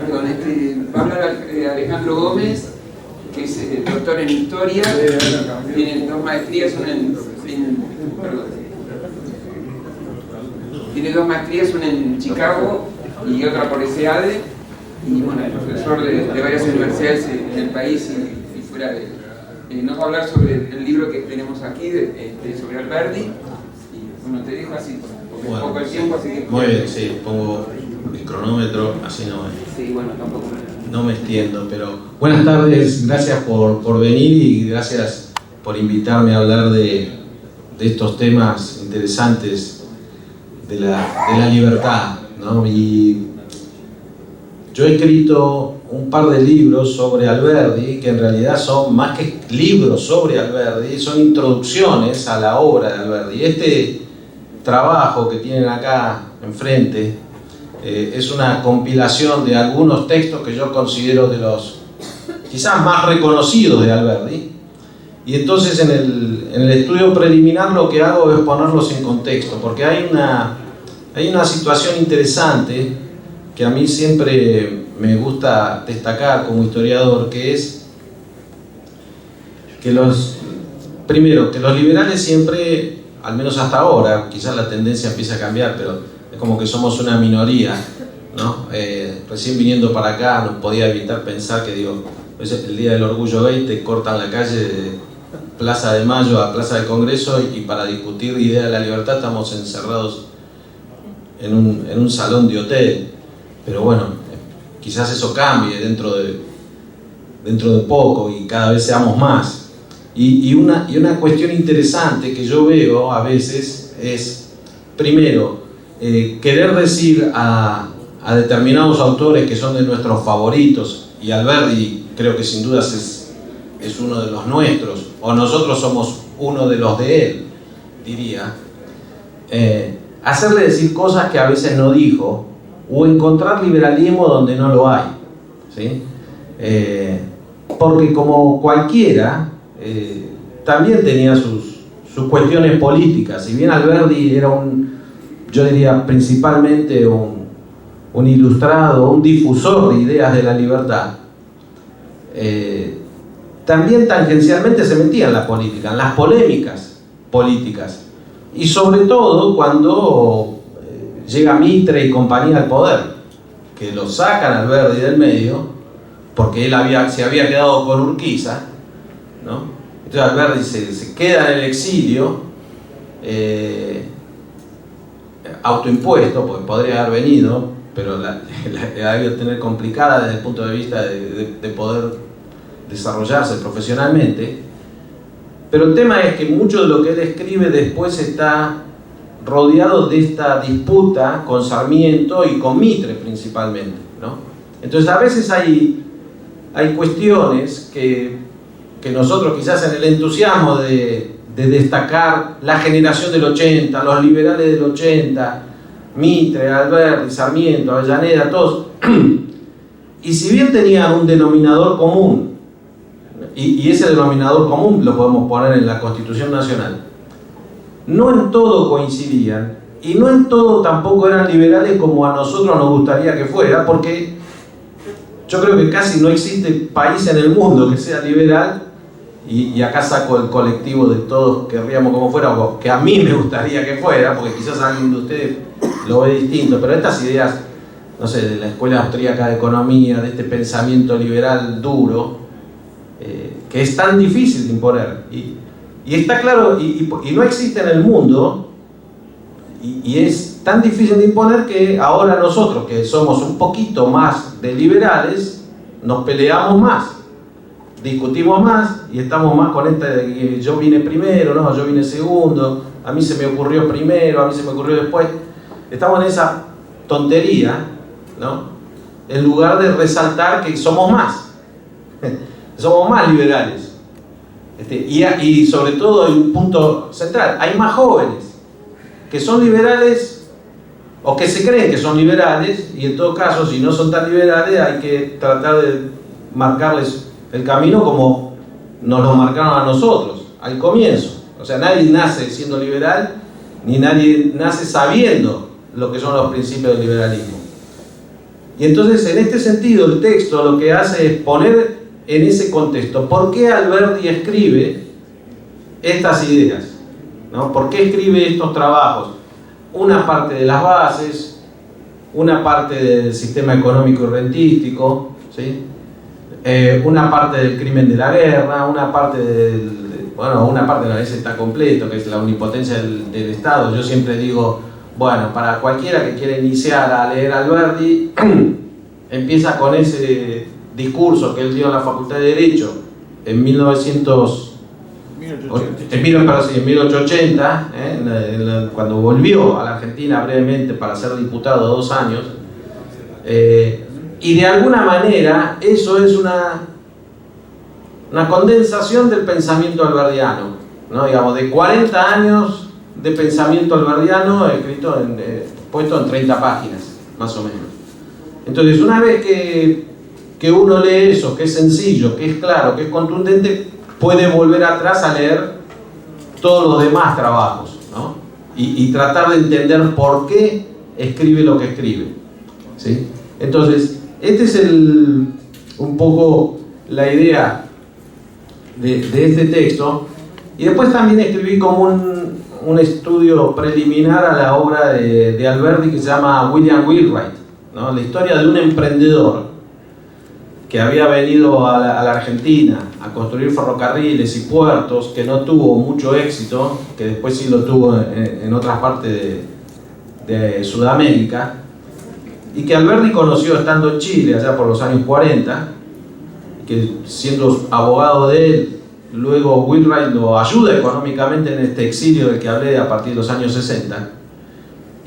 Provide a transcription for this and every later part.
Perdón, va a hablar Alejandro Gómez, que es doctor en Historia, tiene 2 maestrías, una tiene 2 maestrías, una en Chicago y otra por SEADE, y bueno, es profesor de varias universidades en el país y fuera de él. Nos va a hablar sobre el libro que tenemos aquí, sobre Alberdi, y bueno, te dejo así, porque es poco el tiempo, así que... Muy bien, sí, pongo el cronómetro, así sí, bueno, tampoco no me extiendo, pero buenas tardes, gracias por venir y gracias por invitarme a hablar de estos temas interesantes de la libertad, ¿no? Y yo he escrito un par de libros sobre Alberdi, que en realidad son más que libros sobre Alberdi, son introducciones a la obra de Alberdi. Este trabajo que tienen acá enfrente es una compilación de algunos textos que yo considero de los quizás más reconocidos de Alberdi, y entonces en el estudio preliminar lo que hago es ponerlos en contexto, porque hay una situación interesante que a mí siempre me gusta destacar como historiador, que es que los liberales siempre, al menos hasta ahora, quizás la tendencia empieza a cambiar, pero es como que somos una minoría, ¿no? Recién viniendo para acá no podía evitar pensar que, el día del Orgullo Gay te cortan la calle de Plaza de Mayo a Plaza del Congreso y para discutir idea de la libertad estamos encerrados en un salón de hotel. Pero bueno, quizás eso cambie dentro de poco y cada vez seamos más. Y una cuestión interesante que yo veo a veces es, primero, querer decir a determinados autores que son de nuestros favoritos, y Alberdi creo que sin dudas es uno de los nuestros, o nosotros somos uno de los de él, diría, hacerle decir cosas que a veces no dijo, o encontrar liberalismo donde no lo hay, ¿sí? Porque como cualquiera, también tenía sus cuestiones políticas. Si bien Alberdi era yo diría principalmente un ilustrado, un difusor de ideas de la libertad, también tangencialmente se metía en la política, en las polémicas políticas, y sobre todo cuando llega Mitre y compañía al poder, que lo sacan a Alberdi del medio porque él se había quedado con Urquiza, ¿no? Entonces Alberdi se queda en el exilio, autoimpuesto, porque podría haber venido, pero la debió tener complicada desde el punto de vista de poder desarrollarse profesionalmente. Pero el tema es que mucho de lo que él escribe después está rodeado de esta disputa con Sarmiento y con Mitre principalmente, ¿no? Entonces a veces hay cuestiones que nosotros quizás en el entusiasmo de destacar la generación del 80, los liberales del 80, Mitre, Alberdi, Sarmiento, Avellaneda, todos, y si bien tenían un denominador común, y ese denominador común lo podemos poner en la Constitución Nacional, no en todo coincidían, y no en todo tampoco eran liberales como a nosotros nos gustaría que fuera, porque yo creo que casi no existe país en el mundo que sea liberal, y acá saco el colectivo de todos querríamos como fuera, o que a mí me gustaría que fuera, porque quizás alguien de ustedes lo ve distinto, pero estas ideas, no sé, de la Escuela Austríaca de Economía, de este pensamiento liberal duro, que es tan difícil de imponer, y está claro, y no existe en el mundo, y es tan difícil de imponer que ahora nosotros, que somos un poquito más de liberales, nos peleamos más, discutimos más, y estamos más con esta de que yo vine primero, no, yo vine segundo, a mí se me ocurrió primero, a mí se me ocurrió después. Estamos en esa tontería, ¿no? En lugar de resaltar que somos más, somos más liberales. Y sobre todo hay un punto central, hay más jóvenes que son liberales o que se creen que son liberales, y en todo caso si no son tan liberales hay que tratar de marcarles el camino como nos lo marcaron a nosotros al comienzo. O sea, nadie nace siendo liberal, ni nadie nace sabiendo lo que son los principios del liberalismo. Y entonces, en este sentido, el texto lo que hace es poner en ese contexto por qué Alberdi escribe estas ideas, ¿no? ¿Por qué escribe estos trabajos? Una parte de las bases, una parte del sistema económico y rentístico, ¿sí? Una parte del crimen de la guerra, una parte una parte a veces está completo, que es la omnipotencia del Estado. Yo siempre digo, bueno, para cualquiera que quiera iniciar a leer Alberdi, empieza con ese discurso que él dio en la Facultad de Derecho en 1880, cuando volvió a la Argentina brevemente para ser diputado 2 años, y de alguna manera eso es una condensación del pensamiento alberdiano, ¿no? Digamos, de 40 años de pensamiento alberdiano escrito puesto en 30 páginas, más o menos. Entonces, una vez que uno lee eso, que es sencillo, que es claro, que es contundente, puede volver atrás a leer todos los demás trabajos, ¿no? Y tratar de entender por qué escribe lo que escribe, ¿sí? Entonces, este es un poco la idea de este texto. Y después también escribí como un estudio preliminar a la obra de Alberdi que se llama William Wheelwright, ¿no? La historia de un emprendedor que había venido a la Argentina a construir ferrocarriles y puertos, que no tuvo mucho éxito, que después sí lo tuvo en otras partes de Sudamérica, y que Alberdi conoció estando en Chile allá por los años 40, que siendo abogado de él, luego Wheelwright lo ayuda económicamente en este exilio del que hablé a partir de los años 60,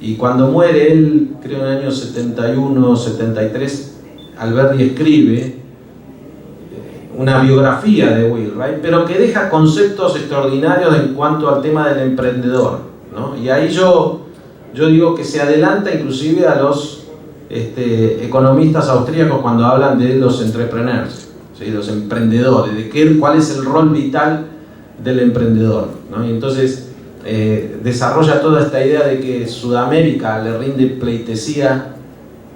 y cuando muere él, creo en el año 71, 73, Alberdi escribe una biografía de Wheelwright, pero que deja conceptos extraordinarios en cuanto al tema del emprendedor, ¿no? Y ahí yo digo que se adelanta inclusive a los economistas austríacos cuando hablan de los entrepreneurs, ¿sí? Los emprendedores, cuál es el rol vital del emprendedor, ¿no? Y entonces desarrolla toda esta idea de que Sudamérica le rinde pleitesía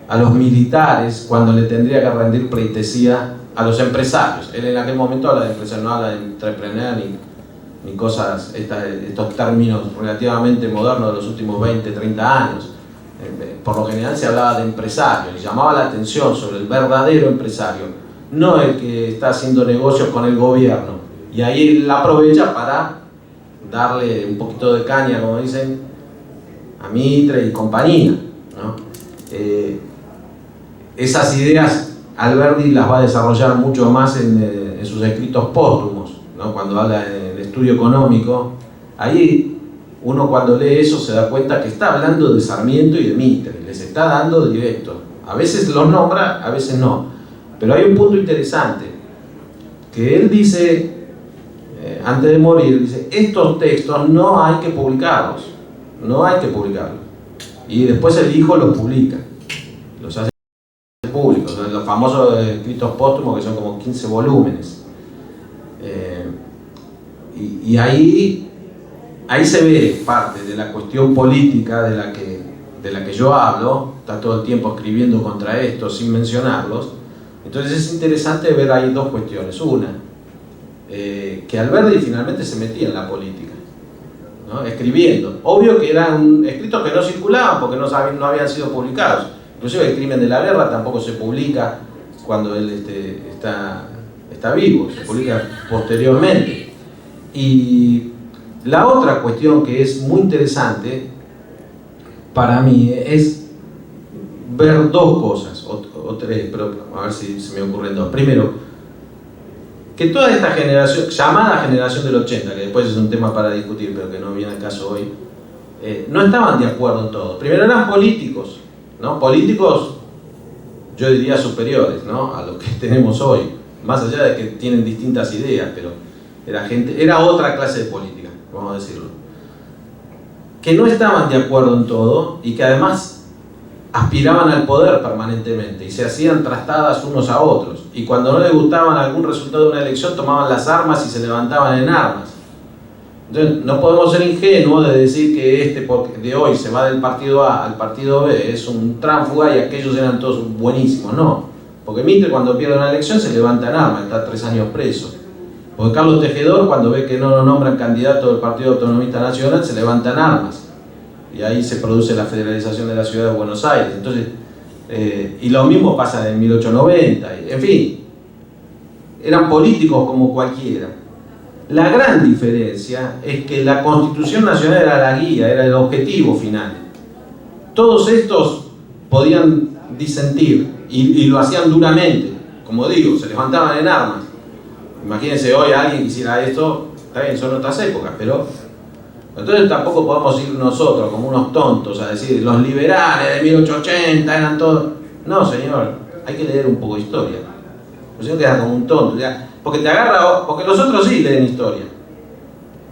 a los militares cuando le tendría que rendir pleitesía a los empresarios. Él en aquel momento habla de empresarios, no habla de entrepreneur ni cosas, estos términos relativamente modernos de los últimos 20, 30 años. Por lo general se hablaba de empresario y llamaba la atención sobre el verdadero empresario, no el que está haciendo negocios con el gobierno. Y ahí él aprovecha para darle un poquito de caña, como dicen, a Mitre y compañía, ¿no? Esas ideas Alberdi las va a desarrollar mucho más en sus escritos póstumos, ¿no? Cuando habla del estudio económico, ahí uno cuando lee eso se da cuenta que está hablando de Sarmiento y de Mitre, les está dando directo. A veces los nombra, a veces no. Pero hay un punto interesante, que él dice, antes de morir, dice, estos textos no hay que publicarlos, no hay que publicarlos. Y después el hijo los publica, los hace públicos, los famosos escritos póstumos que son como 15 volúmenes. Y ahí se ve parte de la cuestión política de la que yo hablo. Está todo el tiempo escribiendo contra esto sin mencionarlos. Entonces es interesante ver ahí dos cuestiones. Una, que Alberdi finalmente se metía en la política, ¿no? Escribiendo. Obvio que eran escritos que no circulaban porque no habían sido publicados. Inclusive el crimen de la guerra tampoco se publica cuando él está vivo, se publica posteriormente. Y la otra cuestión que es muy interesante para mí es ver dos cosas, o tres, pero a ver si se me ocurren dos. Primero, que toda esta generación, llamada generación del 80, que después es un tema para discutir, pero que no viene al caso hoy, no estaban de acuerdo en todo. Primero eran políticos, ¿no? Políticos, yo diría superiores, ¿no? A lo que tenemos hoy, más allá de que tienen distintas ideas, pero era otra clase de política, vamos a decirlo, que no estaban de acuerdo en todo y que además aspiraban al poder permanentemente y se hacían trastadas unos a otros, y cuando no les gustaban algún resultado de una elección tomaban las armas y se levantaban en armas. Entonces, no podemos ser ingenuos de decir que porque de hoy se va del partido A al partido B, es un tránsfuga y aquellos eran todos buenísimos. No, porque Mitre cuando pierde una elección se levanta en armas, está 3 años preso. Porque Carlos Tejedor, cuando ve que no lo nombran candidato del Partido Autonomista Nacional, se levanta en armas. Y ahí se produce la federalización de la ciudad de Buenos Aires. Entonces, y lo mismo pasa en 1890. En fin, eran políticos como cualquiera. La gran diferencia es que la Constitución Nacional era la guía, era el objetivo final. Todos estos podían disentir y lo hacían duramente. Como digo, se levantaban en armas. Imagínense hoy alguien quisiera esto, está bien, son otras épocas, pero entonces tampoco podemos ir nosotros como unos tontos a decir los liberales de 1880 eran todos. No, señor, hay que leer un poco de historia. O sea, queda como un tonto, ya. Porque te agarra, porque los otros sí leen historia.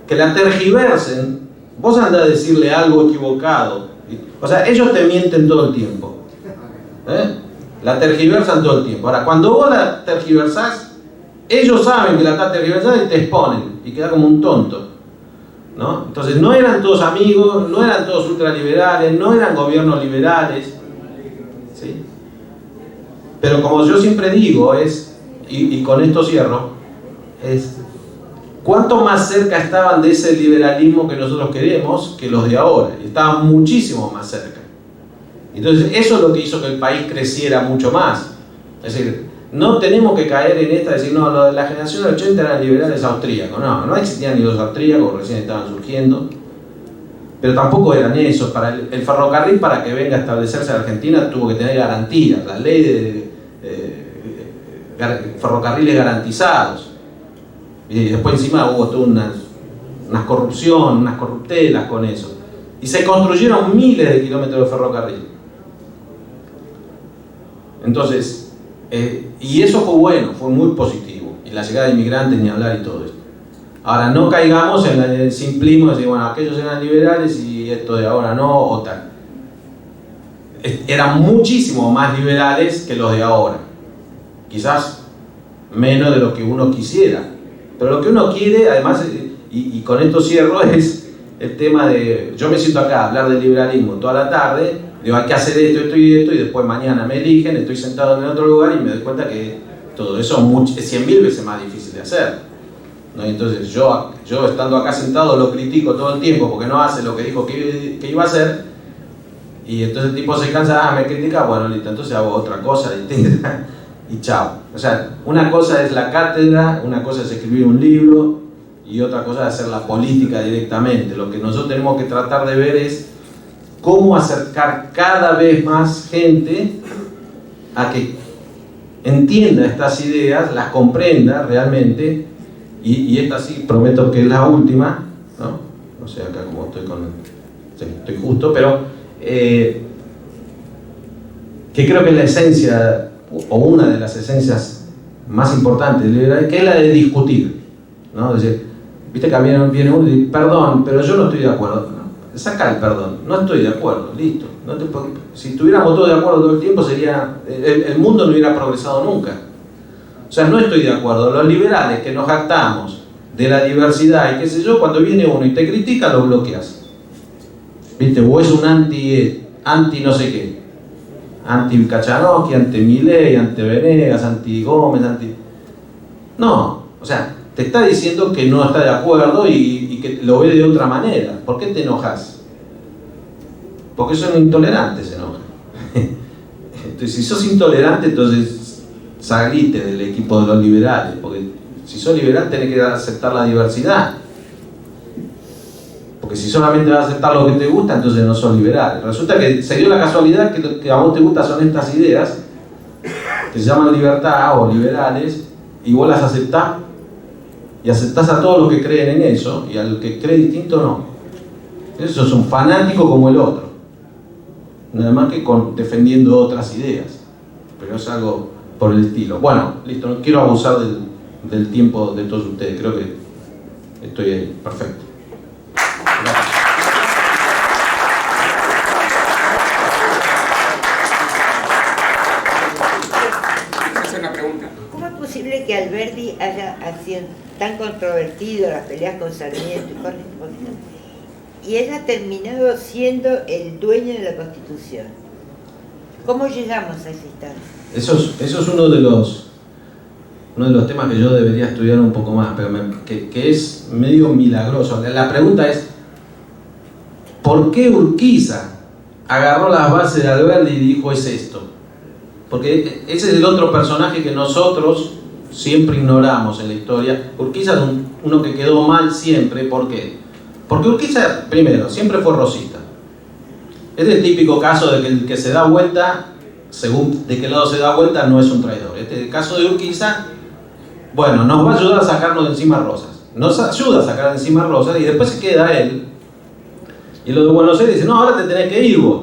Que la tergiversen, vos andás a decirle algo equivocado. O sea, ellos te mienten todo el tiempo. La tergiversan todo el tiempo. Ahora, cuando vos la tergiversás, ellos saben que la estás tergiversando y te exponen. Y queda como un tonto, ¿no? Entonces, no eran todos amigos, no eran todos ultraliberales, no eran gobiernos liberales. ¿Sí? Pero como yo siempre digo, y con esto cierro, es cuánto más cerca estaban de ese liberalismo que nosotros queremos que los de ahora. Estaban muchísimo más cerca. Entonces eso es lo que hizo que el país creciera mucho más. Es decir, no tenemos que caer en esta de decir, no, la generación del 80 eran liberales austríacos. No, no existían ni los austríacos, recién estaban surgiendo. Pero tampoco eran esos. Para el ferrocarril, para que venga a establecerse en Argentina, tuvo que tener garantías. La ley de ferrocarriles garantizados. Y después encima hubo toda unas corrupción, unas corruptelas con eso. Y se construyeron miles de kilómetros de ferrocarril. Entonces, y eso fue bueno, fue muy positivo. Y la llegada de inmigrantes, ni hablar y todo esto. Ahora, no caigamos en el simplismo de decir, bueno, aquellos eran liberales y esto de ahora no, o tal. Eran muchísimo más liberales que los de ahora. Quizás menos de lo que uno quisiera. Pero lo que uno quiere, además, y con esto cierro, es el tema de, yo me siento acá a hablar de liberalismo toda la tarde, digo, hay que hacer esto y esto, y después mañana me eligen, estoy sentado en otro lugar y me doy cuenta que todo eso es 100.000 veces más difícil de hacer, ¿no? Y entonces yo estando acá sentado lo critico todo el tiempo porque no hace lo que dijo que iba a hacer, y entonces el tipo se cansa, me critica, bueno, listo, entonces hago otra cosa distinta y chao. O sea, una cosa es la cátedra, una cosa es escribir un libro y otra cosa es hacer la política directamente. Lo que nosotros tenemos que tratar de ver es cómo acercar cada vez más gente a que entienda estas ideas, las comprenda realmente, y esta sí prometo que es la última, ¿no? No sé acá como estoy estoy justo, pero que creo que es la esencia o una de las esencias más importantes del liberalismo, que es la de discutir, ¿no? Es decir, viste que a mí viene uno y dice, perdón, pero yo no estoy de acuerdo. No, saca el perdón, no estoy de acuerdo, listo. Si estuviéramos todos de acuerdo todo el tiempo, el mundo no hubiera progresado nunca. O sea, no estoy de acuerdo. Los liberales que nos jactamos de la diversidad y qué sé yo, cuando viene uno y te critica, lo bloqueas. ¿Viste? O es un anti no sé qué. Anti Kachanowski, anti Milei, anti Venegas, anti Gómez, No, o sea, te está diciendo que no está de acuerdo y que lo ve de otra manera. ¿Por qué te enojas? Porque son intolerantes, se enojan. Entonces, si sos intolerante, entonces salite del equipo de los liberales, porque si sos liberal tenés que aceptar la diversidad. Porque si solamente vas a aceptar lo que te gusta, entonces no sos liberal. Resulta que se dio la casualidad que lo que a vos te gusta son estas ideas, que se llaman libertad o liberales, y vos las aceptás, y aceptás a todos los que creen en eso, y al que cree distinto no. Eso es un fanático como el otro. Nada más que defendiendo otras ideas. Pero es algo por el estilo. Bueno, listo, no quiero abusar del tiempo de todos ustedes. Creo que estoy ahí. Perfecto. Hacer una pregunta. ¿Cómo es posible que Alberdi haya tan controvertido, las peleas con Sarmiento y él ha terminado siendo el dueño de la Constitución. ¿Cómo llegamos a ese instante? Eso es uno de los temas que yo debería estudiar un poco más, pero que es medio milagroso. La pregunta es, ¿por qué Urquiza agarró las bases de Alberdi y dijo es esto? Porque ese es el otro personaje que nosotros siempre ignoramos en la historia. Urquiza es uno que quedó mal siempre. ¿Por qué? Porque Urquiza, primero, siempre fue rosista. Es el típico caso de que el que se da vuelta, según de qué lado se da vuelta, no es un traidor. Este es el caso de Urquiza. Bueno, nos va a ayudar a sacarnos de encima Rosas. Nos ayuda a sacar de encima Rosas y después se queda él. Y los de Buenos Aires dicen, no, ahora te tenés que ir vos.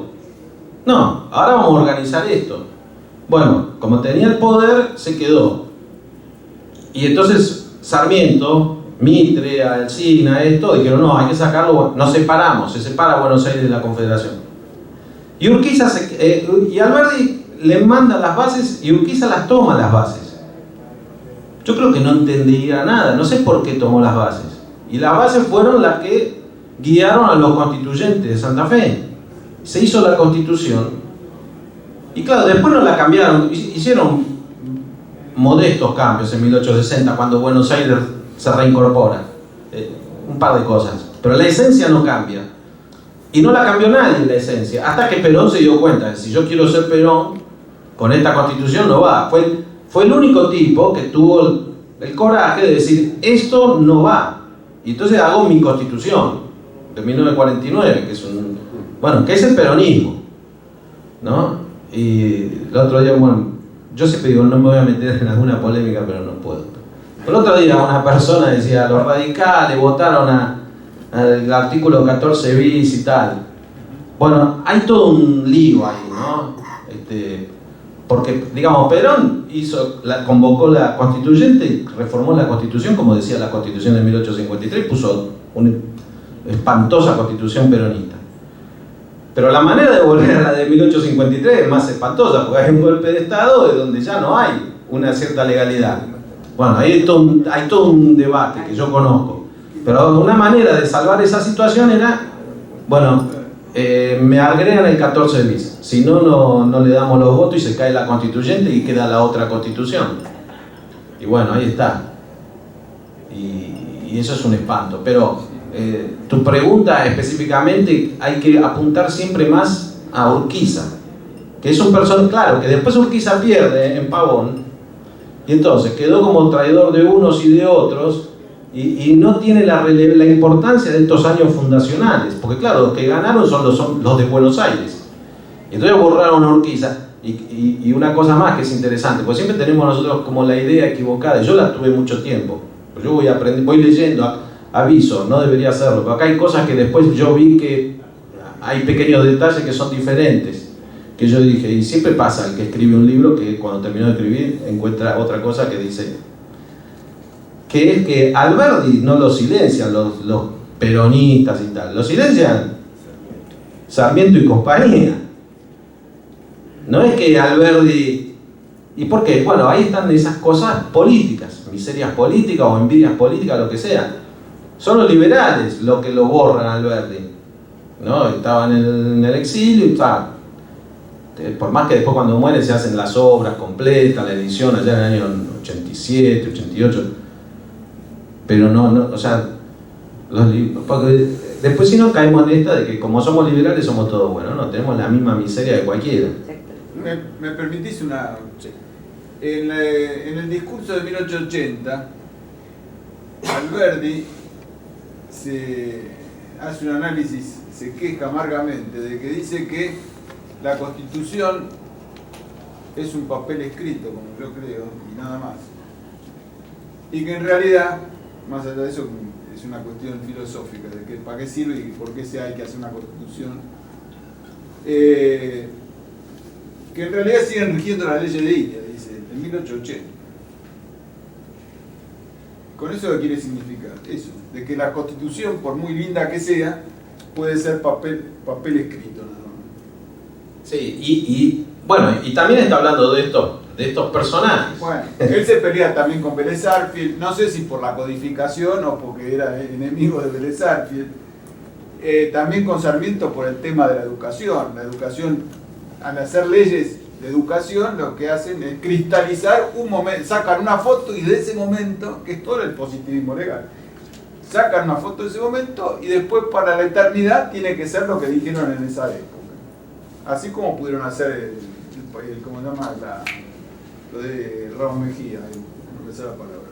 No, ahora vamos a organizar esto. Bueno, como tenía el poder, se quedó. Y entonces Sarmiento, Mitre, Alsina, esto, dijeron, no, hay que sacarlo, nos separamos, se separa Buenos Aires de la Confederación. Y Urquiza, y Alberdi le manda las bases y Urquiza las toma las bases. Yo creo que no entendía nada, no sé por qué tomó las bases. Y las bases fueron las que guiaron a los constituyentes de Santa Fe. Se hizo la Constitución. Y claro, después no la cambiaron, hicieron modestos cambios en 1860, cuando Buenos Aires se reincorpora. Un par de cosas. Pero la esencia no cambia. Y no la cambió nadie la esencia. Hasta que Perón se dio cuenta de si yo quiero ser Perón, con esta Constitución no va. Fue el único tipo que tuvo el coraje de decir, esto no va. Y entonces hago mi Constitución de 1949, que es el peronismo, ¿no? Y el otro día, bueno, yo siempre digo, no me voy a meter en alguna polémica, pero no puedo. El otro día una persona decía, los radicales votaron al artículo 14 bis y tal. Bueno, hay todo un lío ahí, ¿no? Porque, digamos, Perón convocó la constituyente y reformó la Constitución, como decía la Constitución de 1853, puso una espantosa Constitución peronista. Pero la manera de volver a la de 1853 es más espantosa, porque hay un golpe de Estado de donde ya no hay una cierta legalidad. Bueno, hay todo un debate que yo conozco. Pero una manera de salvar esa situación era, bueno, me agregan el 14 bis. Si no, no le damos los votos y se cae la constituyente y queda la otra constitución. Y bueno, ahí está. Y eso es un espanto. Pero tu pregunta específicamente, hay que apuntar siempre más a Urquiza, que es un personaje, claro, que después Urquiza pierde en Pavón, y entonces quedó como traidor de unos y de otros, y no tiene la importancia de estos años fundacionales, porque claro, los que ganaron son los de Buenos Aires. Y entonces borraron a Urquiza, y una cosa más que es interesante, porque siempre tenemos nosotros como la idea equivocada, y yo la tuve mucho tiempo, yo voy leyendo, aviso, no debería hacerlo, pero acá hay cosas que después yo vi que hay pequeños detalles que son diferentes, que yo dije, y siempre pasa el que escribe un libro que cuando terminó de escribir encuentra otra cosa que dice, que es que Alberdi no lo silencian los peronistas y tal, lo silencian Sarmiento y compañía. No es que Alberdi... ¿Y por qué? Bueno, ahí están esas cosas políticas, miserias políticas o envidias políticas, lo que sea. Son los liberales los que lo borran a Alberdi, ¿no? Estaban en el exilio y tal. Por más que después cuando muere se hacen las obras completas, la edición allá en el año 87, 88. Pero no, o sea, porque después si no caemos en esta de que como somos liberales somos todos buenos, no, tenemos la misma miseria de cualquiera. ¿Me permitís una...? Sí. En el discurso de 1880, Alberdi se hace un análisis, se queja amargamente de que dice que la Constitución es un papel escrito, como yo creo, y nada más. Y que en realidad, más allá de eso, es una cuestión filosófica, de que para qué sirve y por qué hay que hacer una Constitución. Que en realidad siguen rigiendo las leyes de India, dice, en 1880. ¿Con eso qué quiere significar? Eso, de que la Constitución, por muy linda que sea, puede ser papel escrito nada más. Sí, y bueno, y también está hablando de esto, de estos personajes. Bueno, él se pelea también con Vélez Sarsfield, no sé si por la codificación o porque era enemigo de Vélez Sarsfield. También con Sarmiento por el tema de la educación. La educación, al hacer leyes de educación, lo que hacen es cristalizar un momento, sacan una foto y de ese momento, que es todo el positivismo legal, sacan una foto de ese momento y después para la eternidad tiene que ser lo que dijeron en esa época. Así como pudieron hacer ¿cómo se llama? Lo de Ramos Mejía, no me sale la palabra.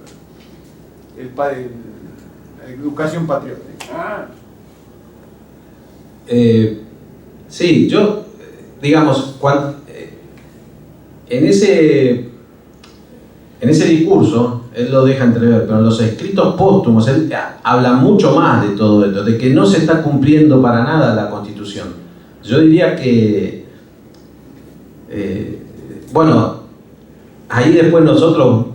La educación patriótica. Sí, yo, digamos, en ese discurso, él lo deja entrever, pero en los escritos póstumos, él habla mucho más de todo esto, de que no se está cumpliendo para nada la Constitución. Yo diría que, bueno, ahí después nosotros,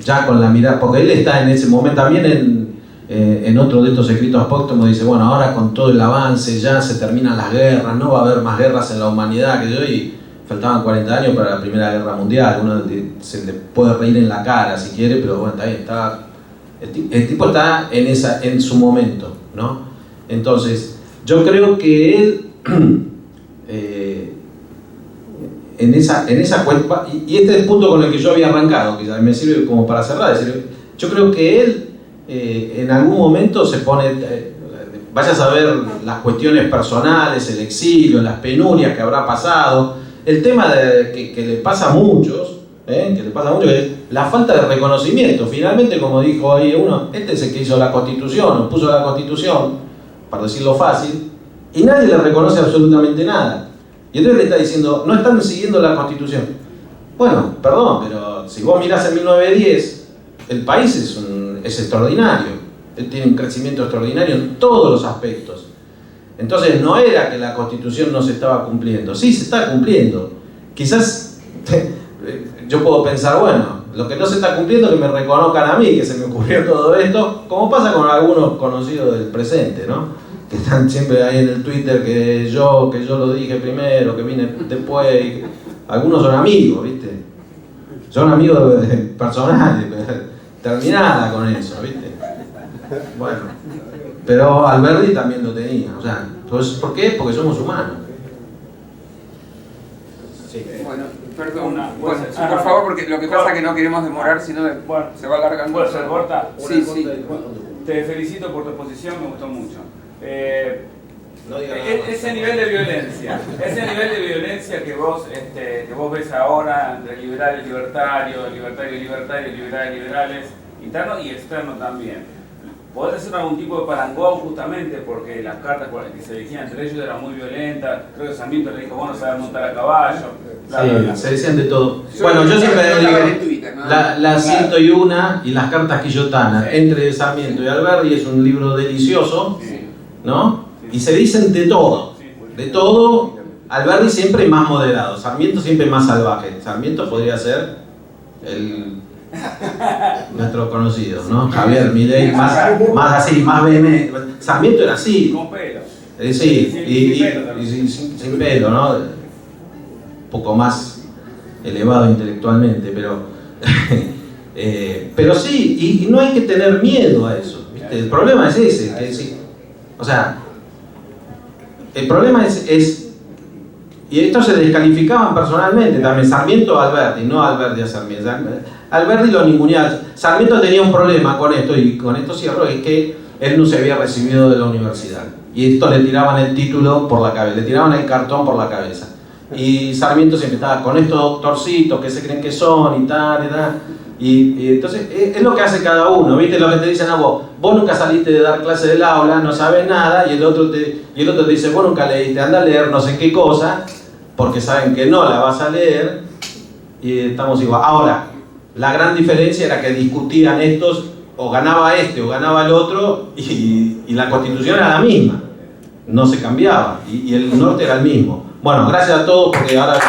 ya con la mirada, porque él está en ese momento también en otro de estos escritos póstumos, dice, bueno, ahora con todo el avance ya se terminan las guerras, no va a haber más guerras en la humanidad, y faltaban 40 años para la Primera Guerra Mundial, uno se le puede reír en la cara si quiere, pero bueno, está bien, el tipo está en su momento, ¿no? Entonces, yo creo que él, en esa cuenta, y este es el punto con el que yo había arrancado, que me sirve como para cerrar, es decir, yo creo que él en algún momento se pone, vaya a saber las cuestiones personales, el exilio, las penurias que habrá pasado, el tema que le pasa a muchos, es la falta de reconocimiento. Finalmente, como dijo ahí uno, este es el que hizo la Constitución, o puso la Constitución, para decirlo fácil, y nadie le reconoce absolutamente nada. Y entonces le está diciendo, no están siguiendo la Constitución. Bueno, perdón, pero si vos mirás en 1910, el país es extraordinario. Él tiene un crecimiento extraordinario en todos los aspectos. Entonces no era que la Constitución no se estaba cumpliendo. Sí, se está cumpliendo. Quizás yo puedo pensar, bueno, lo que no se está cumpliendo es que me reconozcan a mí, que se me ocurrió todo esto, como pasa con algunos conocidos del presente, ¿no? Que están siempre ahí en el Twitter, que yo lo dije primero, que vine después. Algunos son amigos, ¿viste? Son amigos personales, terminada con eso, ¿viste? Bueno, pero Alberdi también lo tenía, o sea, pues, ¿por qué? Porque somos humanos. Sí. Bueno, perdón, bueno, sí, por favor, porque lo que pasa es que no queremos demorar, sino se va alargando. ¿Puedo ser corta? Sí. Te felicito por tu exposición, me gustó mucho. No diga nada más. Ese nivel de violencia que vos ves ahora entre liberales y libertarios, liberales, internos y externos también. ¿Podés hacer algún tipo de parangón justamente porque las cartas que se dirigían entre ellos eran muy violentas? Creo que Sarmiento le dijo, vos no sabés montar a caballo. Sí, se decían de todo. Bueno, yo siempre digo, las 101 y las cartas quillotanas entre Sarmiento y Alberdi es un libro delicioso, ¿no? Y se dicen de todo, Alberdi siempre más moderado, Sarmiento siempre más salvaje. Sarmiento podría ser nuestro conocido, ¿no? Javier Milei, más así, más vehemente. Sarmiento era así. Con pelo. Sí, sin pelo, ¿no? Un poco más elevado intelectualmente, pero sí, y no hay que tener miedo a eso, ¿viste? El problema es ese, que sí, o sea, el problema es y estos se descalificaban personalmente también, Sarmiento a Alberdi, no Alberdi a Sarmiento. Alberdi lo ninguneaba. Sarmiento tenía un problema con esto, y con esto cierro, es que él no se había recibido de la universidad. Y esto le tiraban el título por la cabeza, le tiraban el cartón por la cabeza. Y Sarmiento siempre estaba con estos doctorcitos que se creen que son y tal, y tal. Y entonces es lo que hace cada uno, ¿viste? Lo que te dicen a vos nunca saliste de dar clase del aula, no sabes nada, y el otro te dice, vos nunca leíste, anda a leer no sé qué cosa, porque saben que no la vas a leer, y estamos igual. Ahora, la gran diferencia era que discutían estos, o ganaba este o ganaba el otro, y la Constitución era la misma, no se cambiaba, y el norte era el mismo. Bueno, gracias a todos, porque ahora...